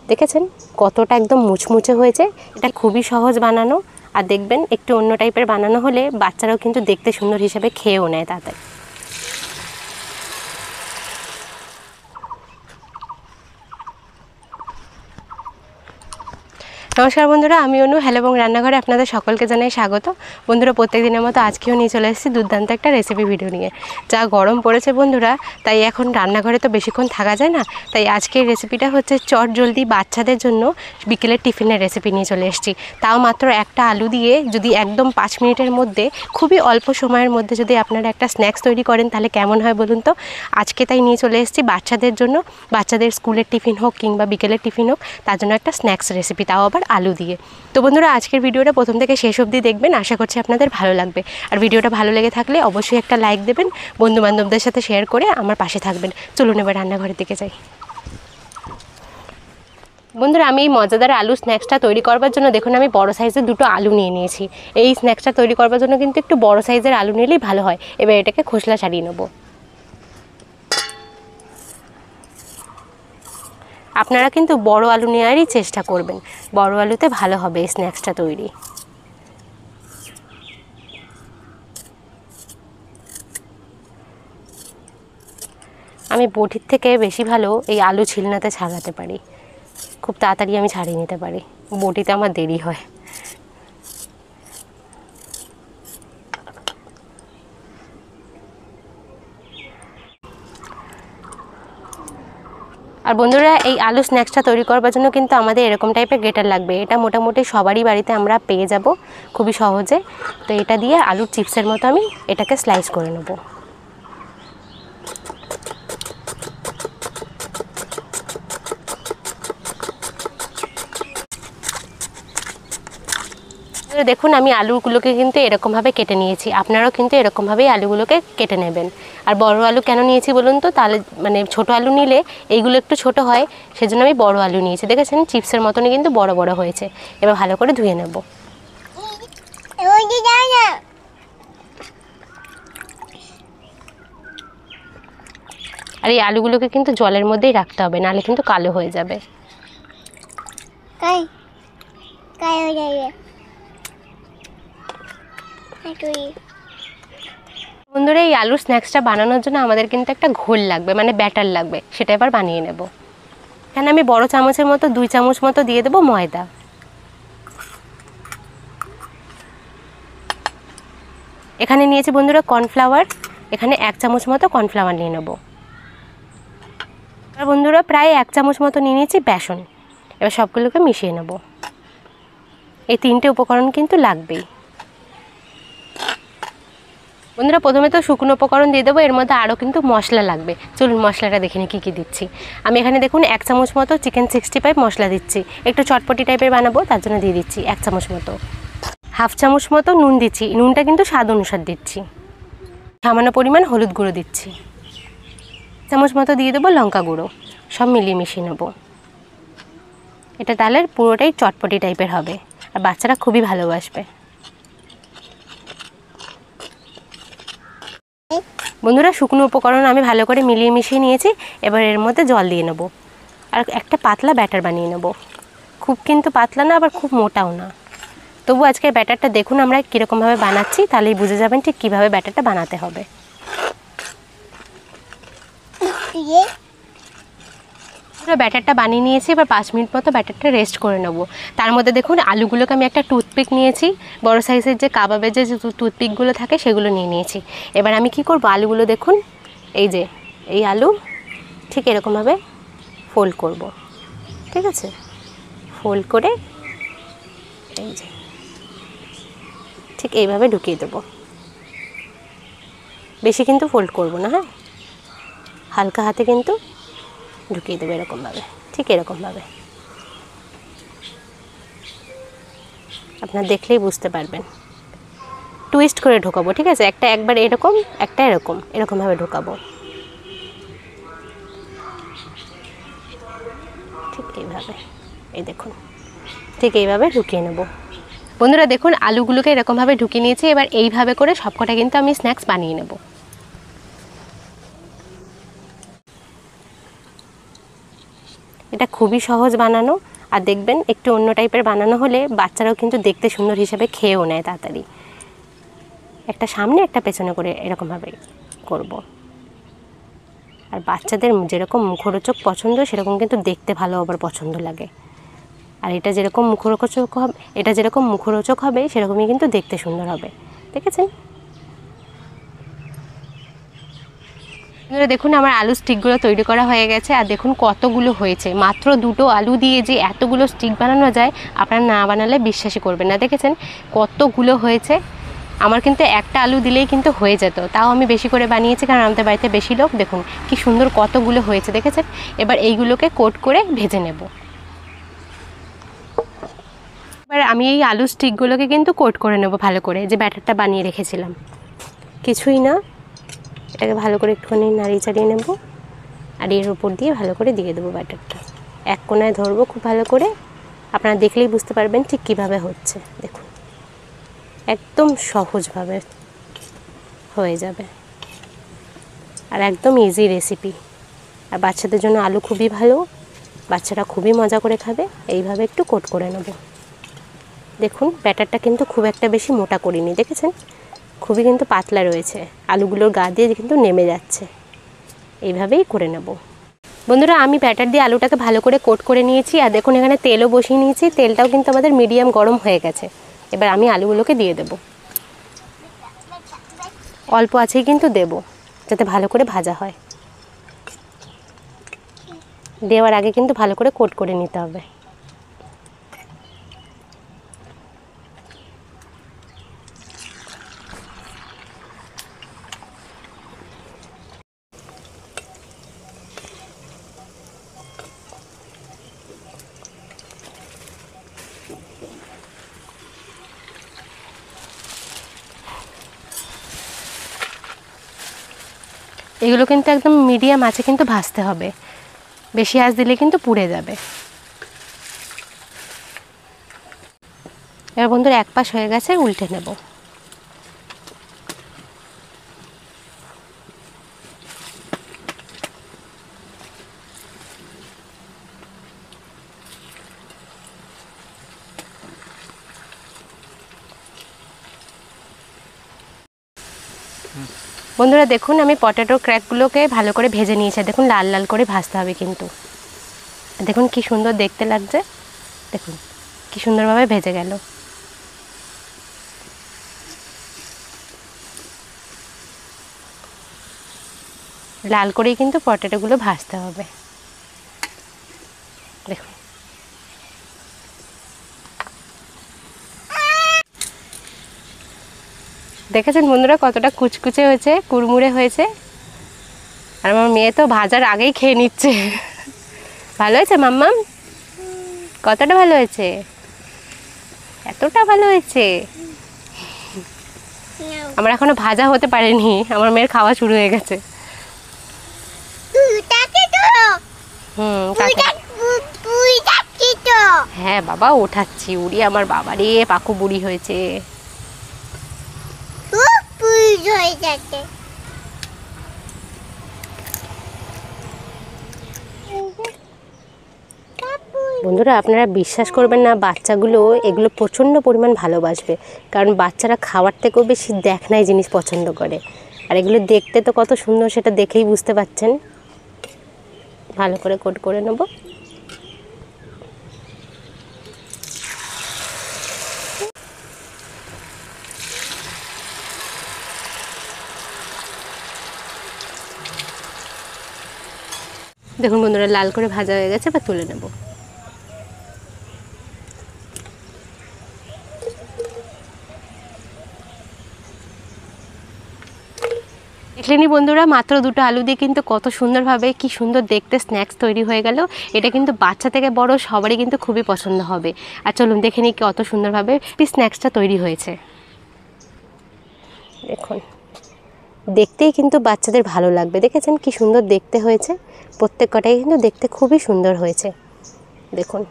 দেখেছেন কতটা একদম মুচমুচে হয়েছে। এটা খুবই সহজ বানানো, আর দেখবেন একটু অন্য টাইপের বানানো হলে বাচ্চারাও কিন্তু দেখতে সুন্দর হিসেবে খেয়েও নেয় তাড়াতাড়ি। নমস্কার বন্ধুরা, আমি অনু, হ্যালো এবং রান্নাঘরে আপনাদের সকলকে জানাই স্বাগত। বন্ধুরা, প্রত্যেক দিনের মতো আজকেও নিয়ে চলে এসেছি দুর্দান্ত একটা রেসিপি ভিডিও নিয়ে। যা গরম পড়েছে বন্ধুরা, তাই এখন রান্নাঘরে তো বেশিক্ষণ থাকা যায় না, তাই আজকের রেসিপিটা হচ্ছে চট জলদি বাচ্চাদের জন্য বিকেলের টিফিনের রেসিপি নিয়ে চলে এসেছি। তাও মাত্র একটা আলু দিয়ে যদি একদম 5 মিনিটের মধ্যে, খুবই অল্প সময়ের মধ্যে যদি আপনারা একটা স্ন্যাক্স তৈরি করেন তাহলে কেমন হয় বলুন তো। আজকে তাই নিয়ে চলে এসেছি বাচ্চাদের জন্য, বাচ্চাদের স্কুলের টিফিন হোক কিংবা বিকেলের টিফিন হোক, তার জন্য একটা স্ন্যাক্স রেসিপি, তাও আবার আলু দিয়ে। তো বন্ধুরা, আজকের ভিডিওটা প্রথম থেকে শেষ অবধি দেখবেন, আশা করছি আপনাদের ভালো লাগবে। আর ভিডিওটা ভালো লেগে থাকলে অবশ্যই একটা লাইক দেবেন, বন্ধুবান্ধবদের সাথে শেয়ার করে আমার পাশে থাকবেন। চলুন এবার রান্নাঘরের দিকে যাই। বন্ধুরা, আমি এই মজাদার আলু স্ন্যাক্সটা তৈরি করবার জন্য দেখুন আমি বড় সাইজের 2টো আলু নিয়ে নিয়েছি। এই স্ন্যাক্সটা তৈরি করবার জন্য কিন্তু একটু বড় সাইজের আলু নিলেই ভালো হয়। এবার এটাকে খোসলা ছাড়িয়ে নেব। আপনারা কিন্তু বড় আলু নেওয়ারই চেষ্টা করবেন, বড় আলুতে ভালো হবে এই স্ন্যাক্সটা তৈরি। আমি বটির থেকে বেশি ভালো এই আলু ছিলনাতে ছাড়াতে পারি, খুব তাড়াতাড়ি আমি ছাড়িয়ে নিতে পারি, বটিতে আমার দেরি হয়। আর বন্ধুরা, এই আলু স্ন্যাক্সটা তৈরি করবার জন্য কিন্তু আমাদের এরকম টাইপের গ্রেটার লাগবে। এটা মোটামুটি সবারই বাড়িতে আমরা পেয়ে যাব খুবই সহজে। তো এটা দিয়ে আলুর চিপসের মতো আমি এটাকে স্লাইস করে নেব। দেখুন আমি আলুগুলোকে কিন্তু এরকমভাবে কেটে নিয়েছি, আপনারাও কিন্তু এরকমভাবেই আলুগুলোকে কেটে নেবেন। আর বড় আলু কেন নিয়েছি বলুন তো, তাহলে মানে ছোট আলু নিলে এইগুলো একটু ছোট হয়, সেজন্য আমি বড় আলু নিয়েছি। দেখেছেন চিপসের মতনই কিন্তু বড় বড় হয়েছে। এবার ভালো করে ধুয়ে নেব। আর এই আলুগুলোকে কিন্তু জলের মধ্যেই রাখতে হবে, নাহলে কিন্তু কালো হয়ে যাবে। বন্ধুরা, এই আলুর স্ন্যাক্সটা বানানোর জন্য আমাদের কিন্তু একটা ঘোল লাগবে, মানে ব্যাটার লাগবে, সেটা এবার বানিয়ে নেব। এখানে আমি বড় চামচের মতো 2 চামচ মতো দিয়ে দেবো ময়দা। এখানে নিয়েছি বন্ধুরা কর্নফ্লাওয়ার, এখানে 1 চামচ মতো কর্নফ্লাওয়ার নিয়ে নেব। আর বন্ধুরা প্রায় 1 চামচ মতো নিয়ে নিয়েছি বেসন। এবার সবগুলোকে মিশিয়ে নেব। এই 3টে উপকরণ কিন্তু লাগবেই। বন্ধুরা, প্রথমে তো শুকনো উপকরণ দিয়ে দেবো, এর মধ্যে আরও কিন্তু মশলা লাগবে। চলুন মশলাটা দেখে নিই কী কী দিচ্ছি। আমি এখানে দেখুন 1 চামচ মতো চিকেন 65 মশলা দিচ্ছি, একটু চটপটি টাইপের বানাবো তার জন্য দিয়ে দিচ্ছি 1 চামচ মতো। 1/2 চামচ মতো নুন দিচ্ছি, নুনটা কিন্তু স্বাদ অনুসার দিচ্ছি। সামান্য পরিমাণ হলুদ গুঁড়ো দিচ্ছি, 1 চামচ মতো দিয়ে দেবো লঙ্কা গুঁড়ো। সব মিলিয়ে মিশিয়ে নেব। এটা তাহলে পুরোটাই চটপটি টাইপের হবে, আর বাচ্চারা খুবই ভালোবাসবে। বন্ধুরা, শুকনো উপকরণ আমি ভালো করে মিলিয়ে মিশিয়ে নিয়েছি। এবার এর মধ্যে জল দিয়ে নেব, আর একটা পাতলা ব্যাটার বানিয়ে নেব। খুব কিন্তু পাতলা না, আবার খুব মোটাও না। তবু আজকের ব্যাটারটা দেখুন আমরা কীরকমভাবে বানাচ্ছি, তাহলেই বুঝে যাবেন ঠিক কীভাবে ব্যাটারটা বানাতে হবে। ব্যাটারটা বানিয়ে নিয়েছি, এবার 5 মিনিট মতো ব্যাটারটা রেস্ট করে নেব। তার মধ্যে দেখুন আলুগুলোকে আমি একটা টুথপিক নিয়েছি, বড় সাইজের যে কাবাবের যে টুথপিকগুলো থাকে সেগুলো নিয়ে নিয়েছি। এবার আমি কি করব, আলুগুলো দেখুন এই যে এই আলু ঠিক এরকমভাবে ফোল্ড করব, ঠিক আছে? ফোল্ড করে এই যে ঠিক এইভাবে ঢুকিয়ে দেবো। বেশি কিন্তু ফোল্ড করব না, হ্যাঁ, হালকা হাতে কিন্তু ঢুকিয়ে দেবো এরকমভাবে, ঠিক এরকমভাবে। আপনারা দেখলেই বুঝতে পারবেন। টুইস্ট করে ঢোকাবো, ঠিক আছে? একটা একবার এরকম, একটা এরকম, এরকমভাবে ঢোকাবো, ঠিক এইভাবে। এই দেখুন ঠিক এইভাবে ঢুকিয়ে নেব। বন্ধুরা দেখুন আলুগুলোকে এরকমভাবে ঢুকিয়ে নিয়েছি। এবার এইভাবে করে সবকটা কিন্তু আমি স্ন্যাক্স বানিয়ে নেব। এটা খুবই সহজ বানানো, আর দেখবেন একটু অন্য টাইপের বানানো হলে বাচ্চারাও কিন্তু দেখতে সুন্দর হিসেবে খেয়েও নেয় তাড়াতাড়ি। একটা সামনে একটা পেছনে করে এরকমভাবে করব। আর বাচ্চাদের যেরকম মুখরোচক পছন্দ সেরকম কিন্তু দেখতে ভালো আবার পছন্দ লাগে। আর এটা যেরকম মুখরোচক হবে সেরকমই কিন্তু দেখতে সুন্দর হবে। দেখেছেন? দেখুন আমার আলু স্টিকগুলো তৈরি করা হয়ে গেছে, আর দেখুন কতগুলো হয়েছে। মাত্র 2টো আলু দিয়ে যে এতগুলো স্টিক বানানো যায় আপনারা না বানালে বিশ্বাসই করবেন না। দেখেছেন কতগুলো হয়েছে? আমার কিন্তু একটা আলু দিলেই কিন্তু হয়ে যেত, তাও আমি বেশি করে বানিয়েছি কারণ আমাদের বাড়িতে বেশি লোক। দেখুন কি সুন্দর কতগুলো হয়েছে, দেখেছেন? এবার এইগুলোকে কোট করে ভেজে নেব। এবার আমি এই আলু স্টিকগুলোকে কিন্তু কোট করে নেব ভালো করে, যে ব্যাটারটা বানিয়ে রেখেছিলাম। কিছুই না, এটাকে ভালো করে একটুখানি নাড়িয়ে চাড়িয়ে নেব, আর এর উপর দিয়ে ভালো করে দিয়ে দেবো ব্যাটারটা। এক কোণায় ধরবো খুব ভালো করে, আপনারা দেখলেই বুঝতে পারবেন ঠিক কীভাবে হচ্ছে। দেখুন একদম সহজভাবে হয়ে যাবে, আর একদম ইজি রেসিপি। আর বাচ্চাদের জন্য আলু খুবই ভালো, বাচ্চারা খুবই মজা করে খাবে। এইভাবে একটু কোট করে নেব। দেখুন ব্যাটারটা কিন্তু খুব একটা বেশি মোটা করিনি, দেখেছেন? খুবই কিন্তু পাতলা রয়েছে, আলুগুলোর গা দিয়ে কিন্তু নেমে যাচ্ছে। এইভাবেই করে নেব। বন্ধুরা আমি ব্যাটার দিয়ে আলুটাকে ভালো করে কোট করে নিয়েছি, আর দেখুন এখানে তেলও বসিয়ে নিয়েছি। তেলটাও কিন্তু আমাদের মিডিয়াম গরম হয়ে গেছে। এবার আমি আলুগুলোকে দিয়ে দেব। অল্প আছেই কিন্তু দেব, যাতে ভালো করে ভাজা হয়। দেওয়ার আগে কিন্তু ভালো করে কোট করে নিতে হবে। এগুলো কিন্তু একদম মিডিয়াম আঁচে কিন্তু ভাজতে হবে, বেশি আঁচ দিলে কিন্তু পুড়ে যাবে। এবার বন্ধুরা এক পাশ হয়ে গেছে, উল্টে নেব। বন্ধুরা দেখুন আমি পটেটো ক্র্যাকগুলোকে ভালো করে ভেজে নিয়েছি। দেখুন লাল লাল করে ভাজতে হবে কিন্তু। দেখুন কি সুন্দর দেখতে লাগছে, দেখুন কি সুন্দরভাবে ভেজে গেল। লাল করেই কিন্তু পটেটোগুলো ভাজতে হবে। দেখুন দেখেছেন বন্ধুরা কতটা কুচকুচে হয়েছে, কুড়মুড়ে হয়েছে। আর আমার মেয়ে তো ভাজার আগেই খেয়ে নিচ্ছে। ভালো হয়েছে মাম্মাম? কতটা ভালো হয়েছে? এতটা ভালো হয়েছে? আমার এখনো ভাজা হতে পারেনি, আমার মেয়ের খাওয়া শুরু হয়ে গেছে। হ্যাঁ বাবা ওঠাচ্ছি। উড়ি আমার বাবা রে, পাকু বুড়ি হয়েছে। বন্ধুরা আপনারা বিশ্বাস করবেন না, বাচ্চাগুলো এগুলো প্রচণ্ড পরিমাণ ভালোবাসবে, কারণ বাচ্চারা খাওয়ার থেকেও বেশি দেখনাই জিনিস পছন্দ করে। আর এগুলো দেখতে তো কত সুন্দর সেটা দেখেই বুঝতে পারছেন। ভালো করে কোট করে নেব। দেখুন বন্ধুরা লাল করে ভাজা হয়ে গেছে, এবার তুলে নেব। দেখলেনি বন্ধুরা মাত্র 2টো আলু দিয়ে কিন্তু কত সুন্দরভাবে কি সুন্দর দেখতে স্ন্যাক্স তৈরি হয়ে গেল। এটা কিন্তু বাচ্চা থেকে বড় সবারই কিন্তু খুবই পছন্দ হবে। আর চলুন দেখে নিই কত সুন্দরভাবে স্ন্যাক্সটা তৈরি হয়েছে। দেখুন দেখতেই কিন্তু বাচ্চাদের ভালো লাগবে। দেখেছেন কি সুন্দর দেখতে হয়েছে? প্রত্যেক কটাই কিন্তু দেখতে খুবই সুন্দর হয়েছে। দেখুন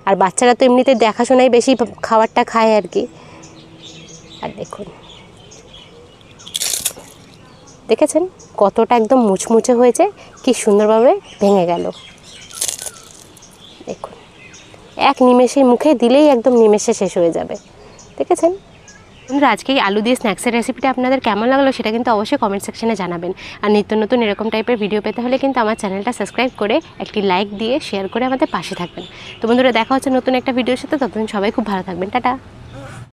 আর বাচ্চারা তো এমনিতে দেখাশোনাই বেশি খাবারটা খায় আর কি। আর দেখুন দেখেছেন কতটা একদম মুচমুচে হয়েছে, কি সুন্দরভাবে ভেঙে গেল। দেখুন এক নিমেষে মুখে দিলেই একদম নিমেষে শেষ হয়ে যাবে। দেখেছেন বন্ধুরা, আজকে এই আলু দিয়ে স্ন্যাক্সের রেসিপিটা আপনাদের কেমন লাগলো সেটা কিন্তু অবশ্যই কমেন্ট সেকশনে জানাবেন। আর নিত্য নতুন এরকম টাইপের ভিডিও পেতে হলে কিন্তু আমার চ্যানেলটা সাবস্ক্রাইব করে একটি লাইক দিয়ে শেয়ার করে আমাদের পাশে থাকবেন। তো বন্ধুরা, দেখা হচ্ছে নতুন একটা ভিডিওর সাথে। ততদিন সবাই খুব ভালো থাকবেন। টাটা।